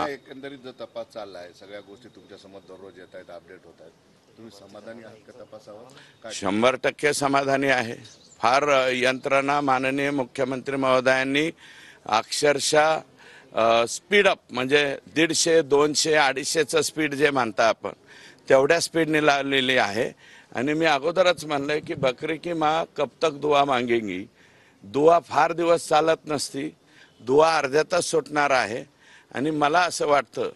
आता एकंदरीत जो तपास चालला आहे, सगळ्या गोष्टी तुमच्या समोर दररोज येत आहेत, अपडेट होत आहेत, तुम्ही समाधानी आहात का तपासावर? काय 100% समाधानी आहे. फार यंत्रणा माननीय मुख्यमंत्री महोदयांनी अक्षरशः स्पीड अप म्हणजे 150, 200, 250चं स्पीड जे म्हणता आपण तेवढ्या स्पीडने लावलेली आहे. आणि मी अगोदरच म्हणलंय की बकरी की माँ कब तक दुआ मागेंगी. दुआ फार दिवस चालत नसती, दुआ अर्ध्यातच सुटणार आहे. आणि मला असं वाटतं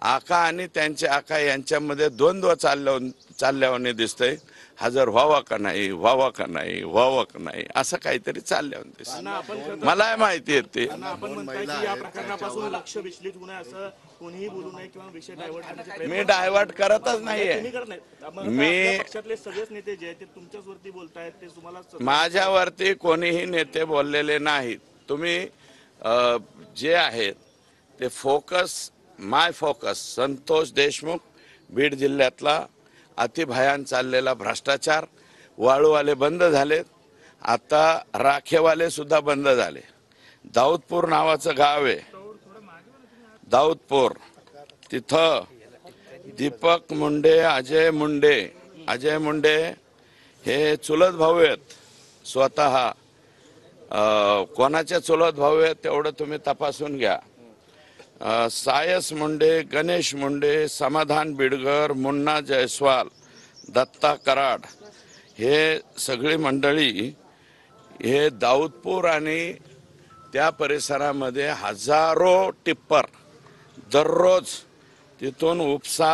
आका आणि त्यांचे आका यांच्यामध्ये द्वंद्व चालल्यावाने दिसतंय. हजर व्हावा का नाही, व्हावा का नाही, व्हावा का नाही, असं काहीतरी चालल्यावाने दिसतंय. मला माहिती आहे ते. आपण म्हणताय की या प्रकरणापासून लक्ष विचलित होऊ नये असं कोणीही बोलू नये किंवा विषय डायव्हर्ट करण्याचे मी डायव्हर्ट करतच नाहीये. मी पक्षातले सगळेच नेते जे आहेत ते तुमच्याच वरती बोलतायत, ते तुम्हाला माझ्यावरती कोणीही नेते बोललेले नाहीत. तुम्ही जे आहेत ते माय फोकस संतोष देशमुख, बीड जिल्ह्यातला अतिभयान चाललेला भ्रष्टाचार, वाळूवाले बंद झालेत, आता राखेवाले सुद्धा बंद झाले. दाऊदपूर नावाचं गाव आहे, दाऊदपूर, तिथं दीपक मुंडे, अजय मुंडे हे चुलत भाऊ आहेत. स्वतः कोणाचे चुलत भाऊ आहेत तेवढं तुम्ही तपासून घ्या. सायस मुंडे, गणेश मुंडे, समाधान बिडगर, मुन्ना जयस्वाल, दत्ता कराड हे सगळी मंडळी हे दाऊदपूर आणि त्या परिसरामध्ये हजारो टिप्पर दररोज तिथून उपसा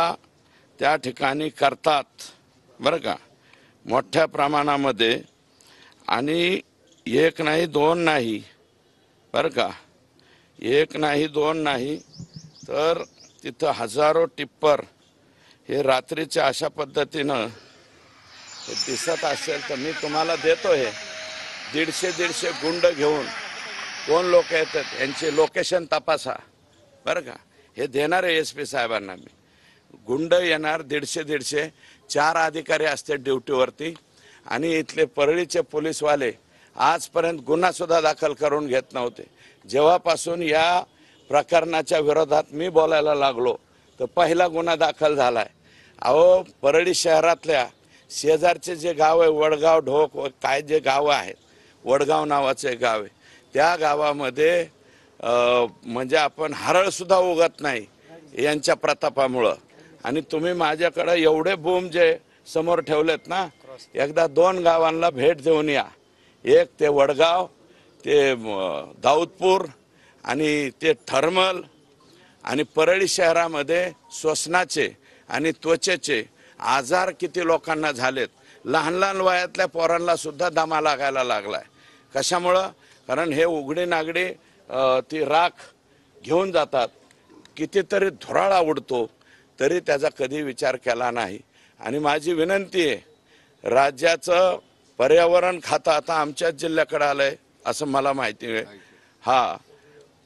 त्या ठिकाणी करतात बरं का, मोठ्या प्रमाणामध्ये. आणि एक नाही दोन नाही बरं का, एक नाही दोन नाही तर तिथं हजारो टिप्पर हे रात्रीच्या अशा पद्धतीनं दिसत असेल तर मी तुम्हाला देतो. हे 150 गुंड घेऊन कोण लोक येतात यांचे लोकेशन तपासा बरं का. हे देणार आहे SP साहेबांना मी. गुंड येणार 150, 4 अधिकारी असते ड्युटीवरती. आणि इथले परळीचे पोलीसवाले आजपर्यंत गुन्हा सुद्धा दाखल करून घेत नव्हते. जेव्हापासून या प्रकरणाच्या विरोधात मी बोलायला लागलो तर पहिला गुन्हा दाखल झालाय. अहो, परळी शहरातल्या शेजारचे जे गाव आहे वडगाव, ढोक, काय जे गावं आहेत, वडगाव नावाचे गाव आहे, त्या गावामध्ये म्हणजे आपण हरळ सुद्धा उगत नाही यांच्या प्रतापामुळं. आणि तुम्ही माझ्याकडे एवढे बूम जे समोर ठेवलेत ना, एकदा 2 गावांना भेट देऊन या. एक ते वडगाव, ते दाऊदपूर आणि ते थर्मल. आणि परळी शहरामध्ये श्वसनाचे आणि त्वचेचे आजार किती लोकांना झालेत. लहान वयातल्या पोरांना सुद्धा दमा लागायला लागलाय. कशामुळं? कारण हे उघडी नागडी ती राख घेऊन जातात. कितीतरी धुराळा उडतो तरी त्याचा कधी विचार केला नाही. आणि माझी विनंती आहे, राज्याचं पर्यावरण खातं आता आमच्याच जिल्ह्याकडे आलंय असं मला माहिती आहे. हा,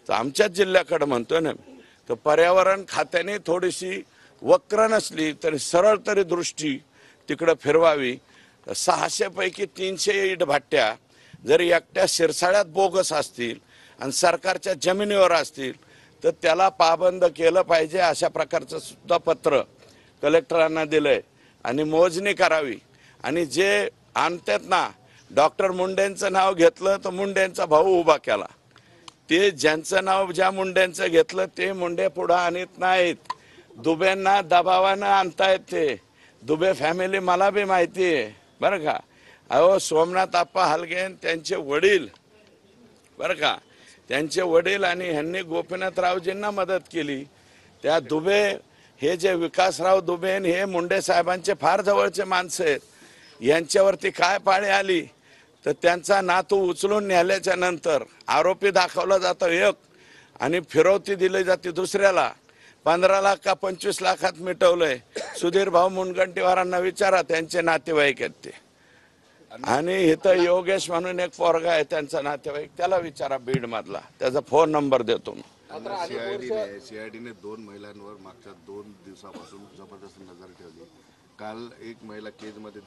तर आमच्याच जिल्ह्याकडे म्हणतोय ना. तर पर्यावरण खात्याने थोडीशी वक्र नसली तरी सरळ तरी दृष्टी तिकडं फिरवावी. 600 पैकी 300 इटभाट्या जर एकट्या शिरसाळ्यात बोगस असतील आणि सरकारच्या जमिनीवर असतील तर त्याला पाबंद केलं पाहिजे. अशा प्रकारचं सुद्धा पत्र कलेक्टरांना दिलंय. आणि मोजणी करावी. आणि जे आणतात ना, डॉक्टर मुंडेंचं नाव घेतलं तर मुंडेंचा भाऊ उभा केला. ते ज्यांचं नाव ज्या मुंडेंचं घेतलं ते मुंडे पुढं आणत नाहीत. दुबेंना दबावानं आणतायत ते. दुबे फॅमिली मला बी माहिती आहे बरं का. अहो, सोमनाथ आप्पा हलगेन त्यांचे वडील बरं का, त्यांचे वडील आणि ह्यांनी गोपीनाथरावजींना मदत केली. त्या दुबे हे जे विकासराव दुबे हे मुंडे साहेबांचे फार जवळचे माणसं आहेत. यांच्यावरती काय पाळी आली तर त्यांचा नातू उचलून नेल्याच्या नंतर आरोपी दाखवला जातो एक आणि फिरवती दिली जाते दुसऱ्याला. 15 लाख का 25 लाखात मिटवलंय. सुधीर भाऊ मुनगंटीवारांना विचारा, त्यांचे नातेवाईक आहेत ते. आणि इथं योगेश म्हणून एक पोरगा आहे त्यांचा नातेवाईक, त्याला विचारा बीड मधला, त्याचा फोन नंबर देतो मी. CIDने 2 महिलांवर मागच्या 2 दिवसापासून जबरदस्त नजर ठेवली. काल एक महिला केजमध्ये